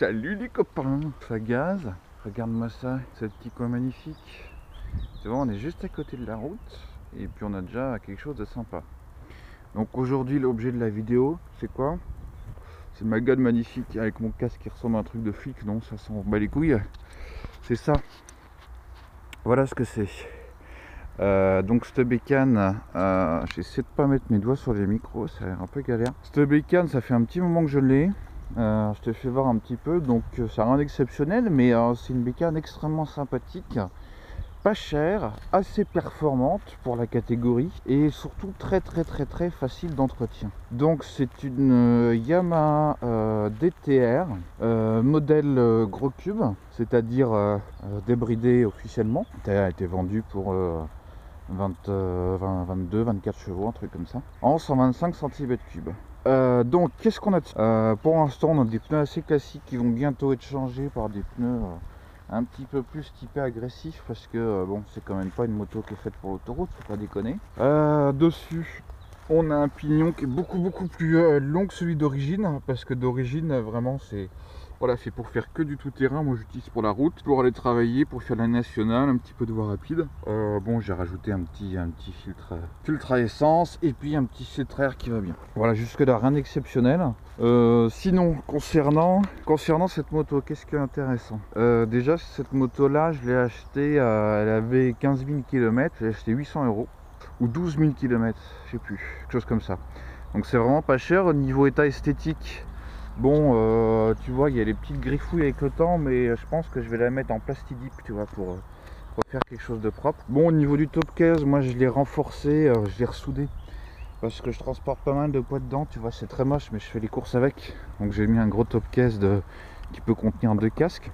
Salut les copains, ça gaze. Regarde-moi ça, ce petit coin magnifique. Tu vois, on est juste à côté de la route et puis on a déjà quelque chose de sympa. Donc aujourd'hui, l'objet de la vidéo, c'est quoi? C'est ma gueule magnifique avec mon casque qui ressemble à un truc de flic. Non, ça s'en bat les couilles. C'est ça. Voilà ce que c'est. Donc cette bécane, j'essaie de pas mettre mes doigts sur les micros, ça a l'air un peu galère. Cette bécane, ça fait un petit moment que je l'ai. Je te fais voir un petit peu, donc ça n'a rien d'exceptionnel, mais c'est une bécane extrêmement sympathique, pas chère, assez performante pour la catégorie et surtout très facile d'entretien. Donc c'est une Yamaha DTR modèle gros cube, c'est-à-dire débridée officiellement. Elle a été vendue pour 22-24 chevaux, un truc comme ça, en 125 cm3. Donc qu'est-ce qu'on a pour l'instant, on a des pneus assez classiques qui vont bientôt être changés par des pneus un petit peu plus typés agressifs, parce que bon, c'est quand même pas une moto qui est faite pour l'autoroute, faut pas déconner. Dessus on a un pignon qui est beaucoup plus long que celui d'origine, parce que d'origine vraiment c'est voilà, c'est pour faire que du tout-terrain. Moi j'utilise pour la route, pour aller travailler, pour faire la nationale, un petit peu de voie rapide. Bon, j'ai rajouté un petit filtre à essence et puis un petit filtre à air qui va bien. Voilà, jusque là rien d'exceptionnel. Sinon, concernant cette moto, qu'est-ce qui est intéressant? Déjà cette moto là, je l'ai achetée, elle avait 15 000 km, j'ai acheté 800 € ou 12 000 km, je sais plus, quelque chose comme ça. Donc c'est vraiment pas cher. Au niveau état esthétique, bon, tu vois, il y a les petites griffouilles avec le temps, mais je pense que je vais la mettre en plastidip, tu vois, pour faire quelque chose de propre. Bon, au niveau du top case, moi je l'ai renforcé, je l'ai ressoudé, parce que je transporte pas mal de poids dedans, tu vois, c'est très moche, mais je fais les courses avec. Donc j'ai mis un gros top case qui peut contenir 2 casques.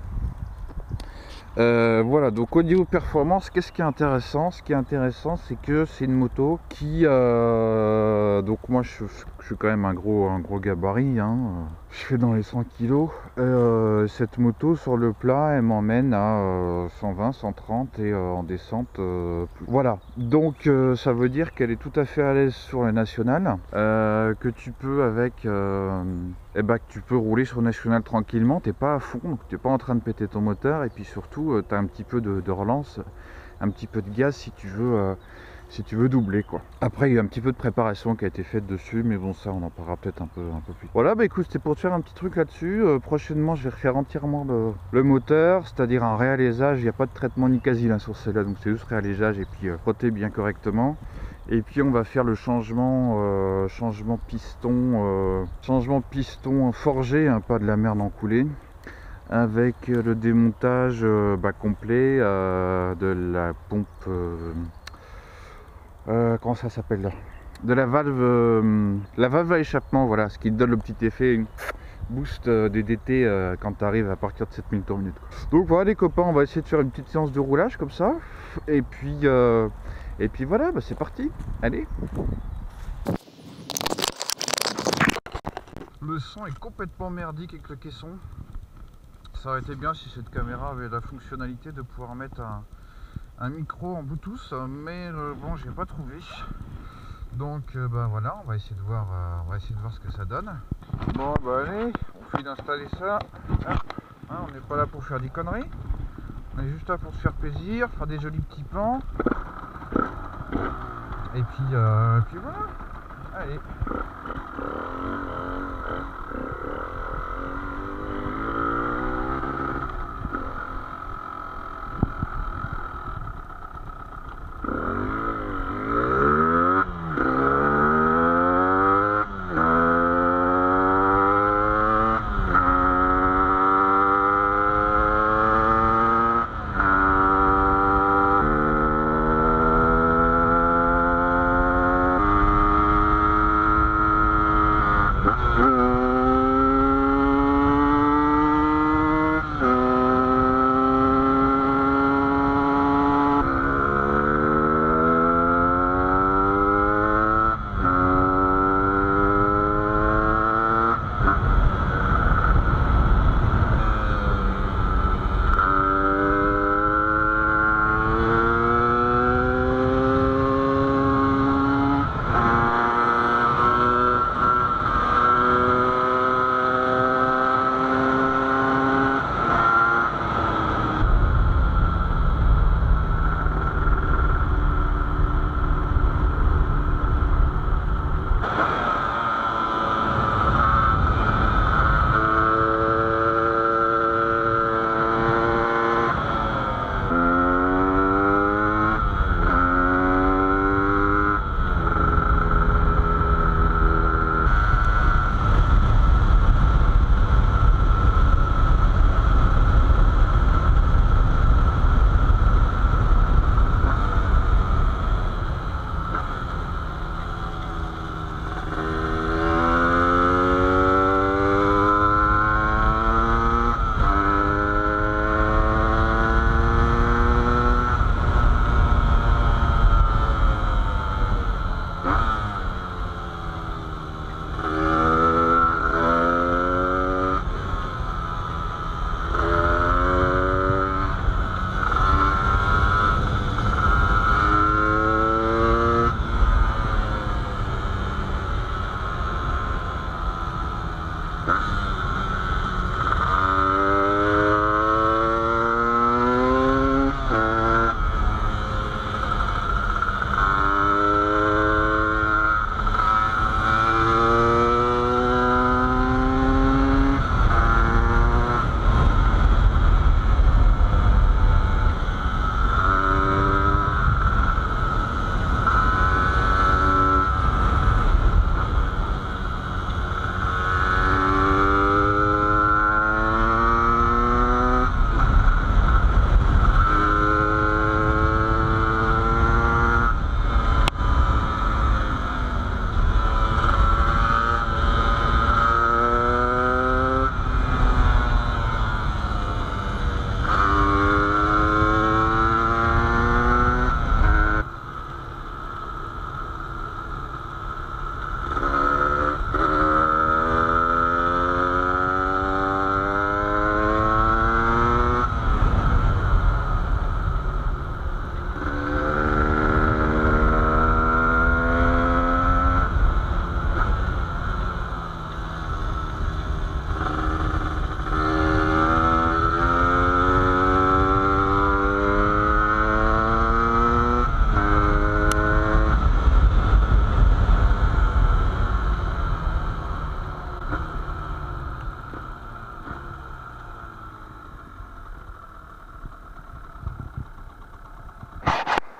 Voilà, donc au niveau performance, qu'est-ce qui est intéressant? Ce qui est intéressant, c'est que c'est une moto qui donc moi je suis quand même un gros gabarit, hein. Je fais dans les 100 kg. Cette moto sur le plat, elle m'emmène à 120, 130 et en descente plus. Voilà, donc ça veut dire qu'elle est tout à fait à l'aise sur les nationales, que tu peux avec que tu peux rouler sur national tranquillement, t'es pas à fond, donc t'es pas en train de péter ton moteur, et puis surtout tu as un petit peu de relance, un petit peu de gaz si tu veux doubler quoi. Après il y a eu un petit peu de préparation qui a été faite dessus, mais bon, ça on en parlera peut-être un peu plus. Voilà, bah écoute, c'était pour te faire un petit truc là-dessus. Prochainement je vais refaire entièrement le moteur, c'est-à-dire un réalisage. Il n'y a pas de traitement ni quasi là sur celle-là, donc c'est juste réalisage et puis frotter bien correctement. Et puis on va faire le changement piston forgé, hein, pas de la merde en coulée, avec le démontage complet de la pompe, comment ça s'appelle là, de la valve à échappement, voilà, ce qui donne le petit effet boost des DT quand tu arrives à partir de 7000 tours minute. Donc voilà les copains, on va essayer de faire une petite séance de roulage comme ça, et puis voilà, bah c'est parti, allez. Le son est complètement merdique avec le caisson. Ça aurait été bien si cette caméra avait la fonctionnalité de pouvoir mettre un micro en Bluetooth, mais bon, j'ai pas trouvé. Donc bah voilà, on va essayer de voir ce que ça donne. Bon bah allez, on finit d'installer ça. Hein, on n'est pas là pour faire des conneries. On est juste là pour se faire plaisir, faire des jolis petits plans. Et puis voilà. Allez.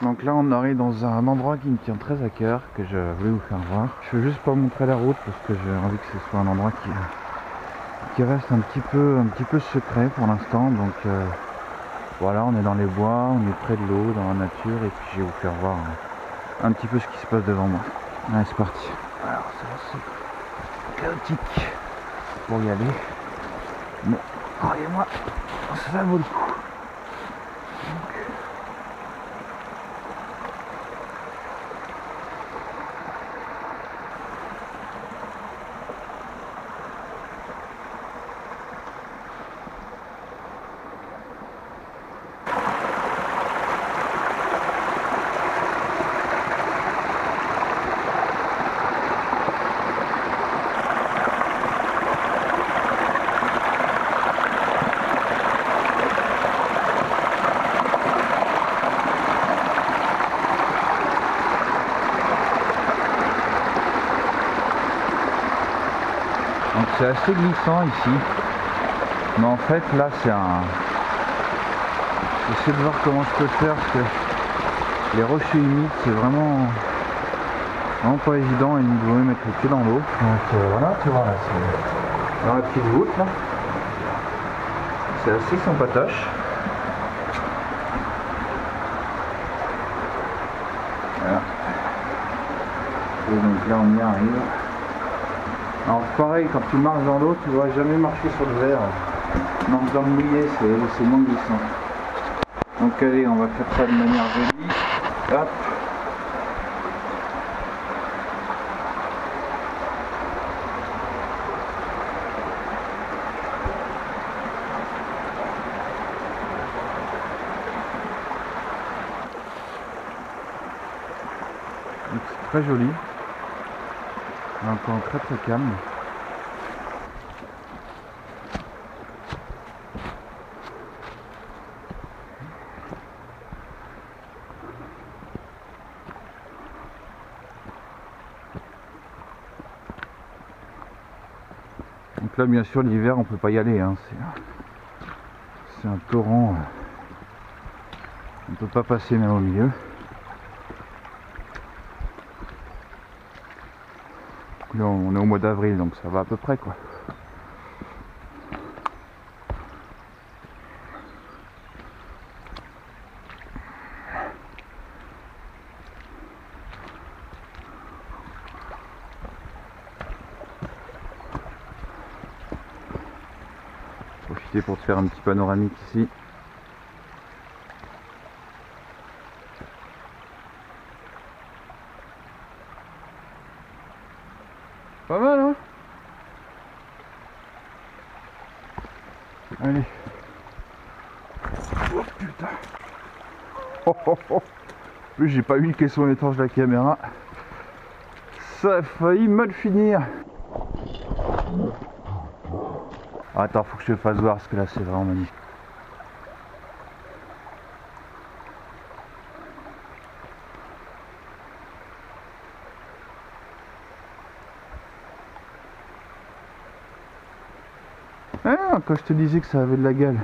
Donc là on arrive dans un endroit qui me tient très à cœur, que je voulais vous faire voir. Je vais juste pas montrer la route parce que j'ai envie que ce soit un endroit qui reste un petit peu secret pour l'instant. Donc voilà, on est dans les bois, on est près de l'eau, dans la nature, et puis je vais vous faire voir un petit peu ce qui se passe devant moi. Allez, c'est parti. Alors c'est assez chaotique pour y aller, mais croyez-moi, ça vaut le coup. Donc c'est assez glissant ici, mais en fait là c'est un... J'essaie de voir comment je peux faire parce que les rochers humides c'est vraiment pas évident et vous devez mettre les pieds dans l'eau. Donc voilà, tu vois là c'est dans la petite voûte là, c'est assez sympatoche. Voilà. Et donc là on y arrive. Alors pareil, quand tu marches dans l'eau, tu ne vas jamais marcher sur le verre. Non, dans le mouillé, c'est moins glissant. Donc allez, on va faire ça de manière jolie. Hop. Donc c'est très joli. Un temps très très calme. Donc là bien sûr l'hiver on peut pas y aller, hein. C'est un torrent, on peut pas passer même au milieu. Là on est au mois d'avril donc ça va à peu près quoi. Profiter pour te faire un petit panoramique ici. Pas mal hein. Allez. Oh putain. Oh, oh, oh. Plus j'ai pas eu le caisson étanche de la caméra. Ça a failli mal finir. Attends, faut que je te fasse voir parce que là c'est vraiment magnifique. Ah, quand je te disais que ça avait de la gueule,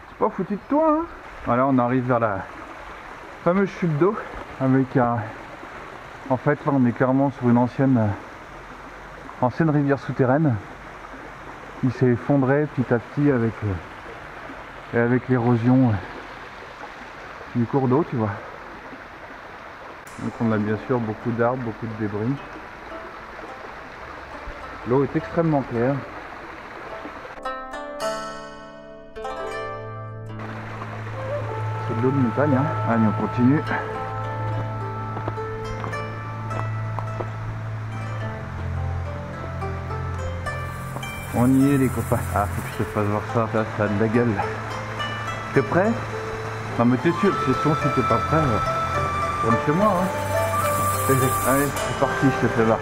c'est pas foutu de toi hein. Voilà, on arrive vers la fameuse chute d'eau avec un... En fait là on est clairement sur une ancienne rivière souterraine qui s'est effondrée petit à petit avec l'érosion du cours d'eau, tu vois. Donc on a bien sûr beaucoup d'arbres, beaucoup de débris. L'eau est extrêmement claire. C'est de l'eau de montagne, hein. Allez, on continue. On y est les copains. Ah, faut que je te fasse voir ça. Ça a de la gueule. T'es prêt? Non mais t'es sûr, c'est sûr, si t'es pas prêt, rentre chez moi hein. Allez, c'est parti, je te fais voir.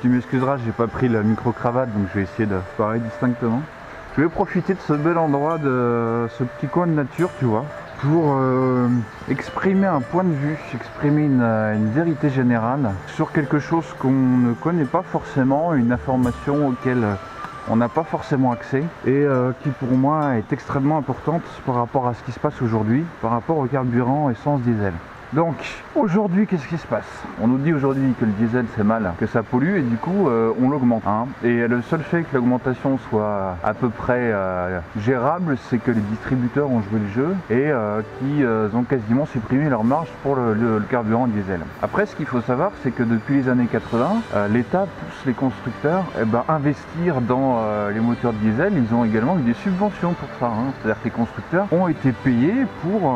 Tu m'excuseras, j'ai pas pris la micro-cravate, donc je vais essayer de parler distinctement. Je vais profiter de ce bel endroit, de ce petit coin de nature, tu vois, pour exprimer un point de vue, exprimer une vérité générale sur quelque chose qu'on ne connaît pas forcément, une information auquel on n'a pas forcément accès et qui pour moi est extrêmement importante par rapport à ce qui se passe aujourd'hui, par rapport au carburant essence diesel. Donc aujourd'hui, qu'est-ce qui se passe? On nous dit aujourd'hui que le diesel c'est mal, que ça pollue et du coup on l'augmente. Hein. Et le seul fait que l'augmentation soit à peu près gérable, c'est que les distributeurs ont joué le jeu et qui ont quasiment supprimé leur marge pour le carburant diesel. Après, ce qu'il faut savoir, c'est que depuis les années 80, l'État pousse les constructeurs à investir dans les moteurs diesel. Ils ont également eu des subventions pour ça. Hein. C'est-à-dire que les constructeurs ont été payés pour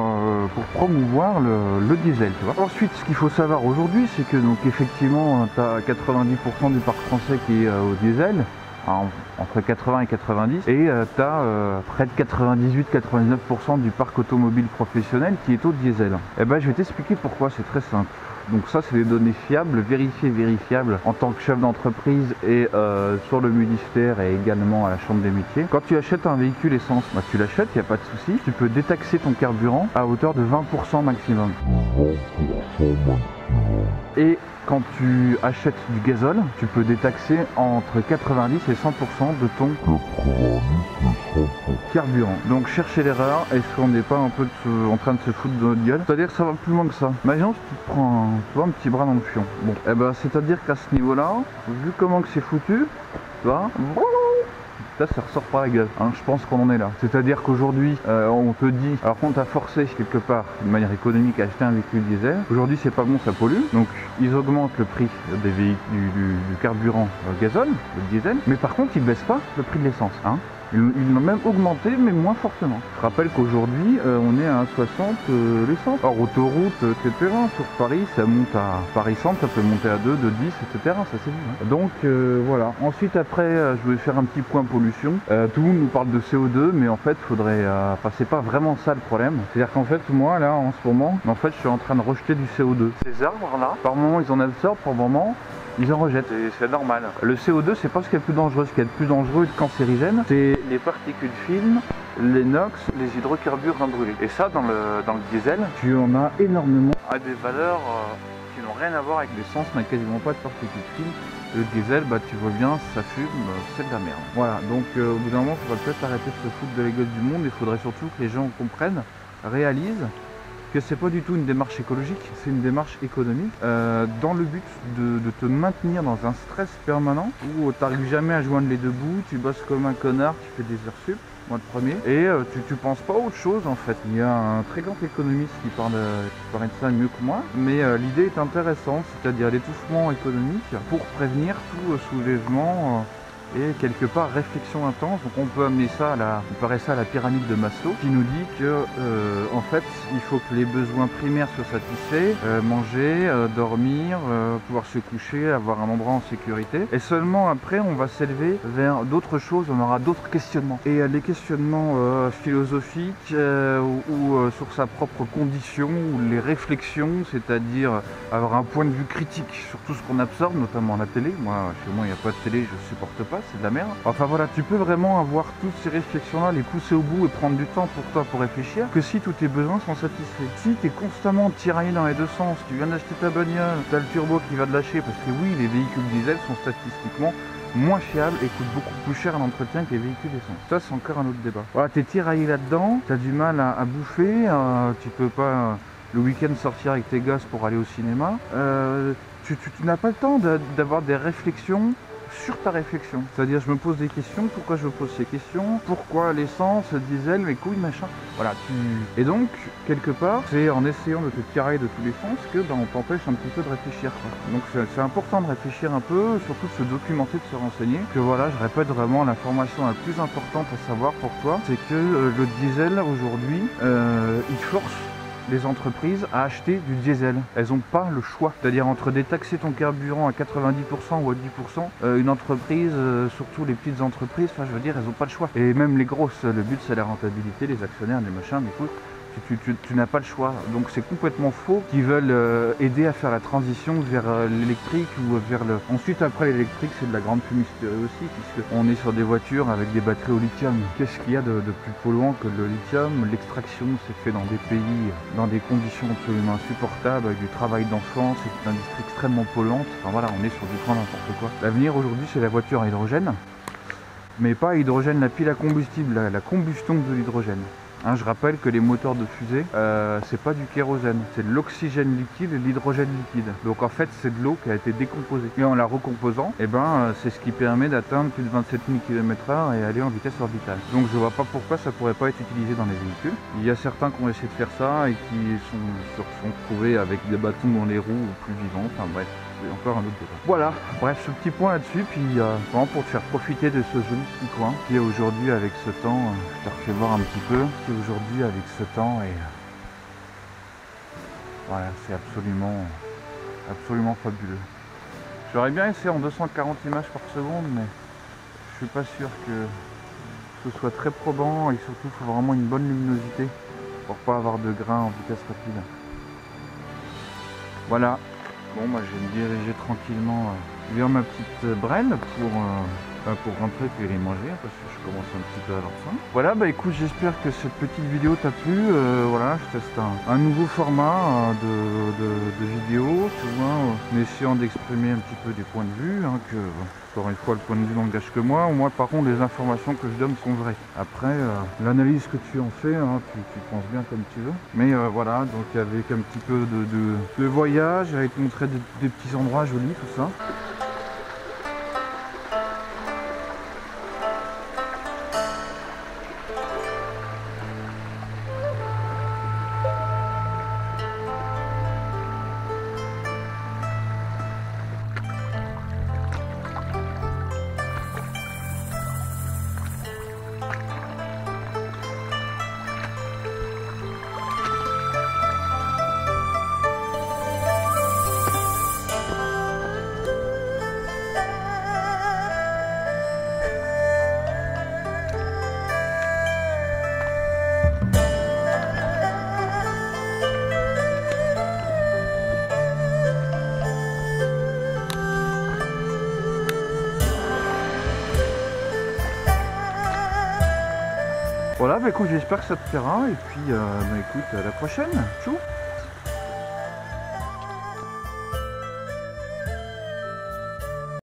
promouvoir le diesel, tu vois. Ensuite, ce qu'il faut savoir aujourd'hui, c'est que donc effectivement, tu as 90% du parc français qui est au diesel, entre 80 et 90, et tu as près de 98-99% du parc automobile professionnel qui est au diesel. Et ben, je vais t'expliquer pourquoi, c'est très simple. Donc ça, c'est des données fiables, vérifiables en tant que chef d'entreprise et sur le ministère et également à la Chambre des métiers. Quand tu achètes un véhicule essence, tu l'achètes, il n'y a pas de souci. Tu peux détaxer ton carburant à hauteur de 20% maximum. Et quand tu achètes du gazole, tu peux détaxer entre 90 et 100% de ton carburant. Donc cherchez l'erreur, est-ce qu'on n'est pas un peu en train de se foutre de notre gueule? C'est-à-dire que ça va plus loin que ça. Imaginons que tu te prends un petit bras dans le fion. Bon, et ben c'est-à-dire qu'à ce niveau-là, vu comment que c'est foutu, tu vois, là, ça ressort par la gueule, hein, je pense qu'on en est là. C'est-à-dire qu'aujourd'hui, on te dit, alors qu'on t'a forcé quelque part, de manière économique, à acheter un véhicule diesel, aujourd'hui c'est pas bon, ça pollue, donc ils augmentent le prix des véhicules, du carburant gazole, le diesel, mais par contre ils baissent pas le prix de l'essence. Hein. Ils l'ont même augmenté, mais moins fortement. Je rappelle qu'aujourd'hui, on est à 1,60 l'essence. Hors autoroute, etc. Sur Paris, ça monte à Paris-Centre, ça peut monter à 2, 2,10, etc. Ça c'est vu. Hein. Donc voilà. Ensuite, après, je vais faire un petit point pollution. Tout le monde nous parle de CO2, mais en fait, faudrait. Enfin, c'est pas vraiment ça le problème. C'est-à-dire qu'en fait, moi, là, en ce moment, je suis en train de rejeter du CO2. Ces arbres-là, par moment, ils en absorbent, par moment, ils en rejettent, et c'est normal. Le CO2, c'est pas ce qui est le plus dangereux. Ce qui est le plus dangereux et cancérigène, c'est les particules fines, les NOx, les hydrocarbures brûlés. Et ça, dans le diesel, tu en as énormément à des valeurs qui n'ont rien à voir avec l'essence, n'a quasiment pas de particules fines. Le diesel, tu vois bien, ça fume, c'est de la merde. Voilà, donc au bout d'un moment, il faudra peut-être arrêter de se foutre de la gueule du monde. Il faudrait surtout que les gens comprennent, réalisent que c'est pas du tout une démarche écologique, c'est une démarche économique dans le but de te maintenir dans un stress permanent où tu n'arrives jamais à joindre les deux bouts, tu bosses comme un connard, tu fais des heures sup, moi le premier, et tu penses pas à autre chose en fait. Il y a un très grand économiste qui parle de ça mieux que moi, mais l'idée est intéressante, c'est-à-dire l'étouffement économique pour prévenir tout soulèvement et quelque part réflexion intense. Donc on peut amener ça on paraît ça à la pyramide de Maslow qui nous dit que en fait il faut que les besoins primaires soient satisfaits, manger, dormir, pouvoir se coucher, avoir un endroit en sécurité, et seulement après on va s'élever vers d'autres choses, on aura d'autres questionnements, et les questionnements philosophiques ou sur sa propre condition, ou les réflexions, c'est-à-dire avoir un point de vue critique sur tout ce qu'on absorbe, notamment la télé. Moi chez moi il n'y a pas de télé, je supporte pas, c'est de la merde. Enfin voilà, tu peux vraiment avoir toutes ces réflexions-là, les pousser au bout et prendre du temps pour toi pour réfléchir, que si tous tes besoins sont satisfaits. Si tu es constamment tiraillé dans les deux sens, tu viens d'acheter ta bagnole, tu as le turbo qui va te lâcher, parce que oui, les véhicules diesel sont statistiquement moins fiables et coûtent beaucoup plus cher à l'entretien que les véhicules essence. Ça, c'est encore un autre débat. Voilà, tu es tiraillé là-dedans, tu as du mal à bouffer, tu peux pas le week-end sortir avec tes gosses pour aller au cinéma. Tu n'as pas le temps d'avoir des réflexions sur ta réflexion. C'est-à-dire, je me pose des questions, pourquoi je me pose ces questions, pourquoi l'essence, le diesel, mes couilles, machin. Voilà, Et donc, quelque part, c'est en essayant de te tirailler de tous les sens que on t'empêche un petit peu de réfléchir, quoi. Donc c'est important de réfléchir un peu, surtout de se documenter, de se renseigner. Que voilà, je répète vraiment, l'information la plus importante à savoir pour toi, c'est que le diesel, aujourd'hui, il force les entreprises à acheter du diesel. Elles n'ont pas le choix. C'est-à-dire entre détaxer ton carburant à 90% ou à 10%, une entreprise, surtout les petites entreprises, enfin je veux dire, elles n'ont pas le choix. Et même les grosses, le but c'est la rentabilité, les actionnaires, les machins, mais écoute, Tu n'as pas le choix. Donc c'est complètement faux qu'ils veulent aider à faire la transition vers l'électrique ou vers le... Ensuite, après l'électrique, c'est de la grande publicité aussi, puisqu'on est sur des voitures avec des batteries au lithium. Qu'est-ce qu'il y a de plus polluant que le lithium? L'extraction s'est fait dans des pays, dans des conditions absolument insupportables, avec du travail d'enfant, c'est une industrie extrêmement polluante. Enfin voilà, on est sur du grand n'importe quoi. L'avenir aujourd'hui, c'est la voiture à hydrogène, mais pas à hydrogène, la pile à combustible, la combustion de l'hydrogène. Hein, je rappelle que les moteurs de fusée, c'est pas du kérosène, c'est de l'oxygène liquide et de l'hydrogène liquide. Donc en fait, c'est de l'eau qui a été décomposée. Et en la recomposant, c'est ce qui permet d'atteindre plus de 27 000 km/h et aller en vitesse orbitale. Donc je vois pas pourquoi ça pourrait pas être utilisé dans les véhicules. Il y a certains qui ont essayé de faire ça et qui se sont trouvés avec des bâtons dans les roues ou plus vivants. Enfin bref. C'est encore un autre débat. Voilà, bref, ce petit point là-dessus, puis vraiment pour te faire profiter de ce joli petit coin qui est aujourd'hui avec ce temps, je te refais voir un petit peu, qui est aujourd'hui avec ce temps et voilà, c'est absolument fabuleux. J'aurais bien essayé en 240 images par seconde, mais je suis pas sûr que ce soit très probant et surtout il faut vraiment une bonne luminosité pour pas avoir de grains en vitesse rapide. Voilà. Bon, bah, je vais me diriger tranquillement vers ma petite brenne pour rentrer et aller manger parce que je commence un petit peu à avoir faim. Voilà, bah écoute, j'espère que cette petite vidéo t'a plu. Voilà, je teste un nouveau format de vidéo, tu vois, en essayant d'exprimer un petit peu des points de vue, hein, que encore une fois le point de vue n'engage que moi. Moi par contre les informations que je donne sont vraies. Après l'analyse que tu en fais, hein, tu penses bien comme tu veux. Mais voilà, donc avec un petit peu de voyage, j'allais te montrer des petits endroits jolis, tout ça. Voilà, bah écoute, j'espère que ça te plaira et puis bah écoute, à la prochaine, tchou.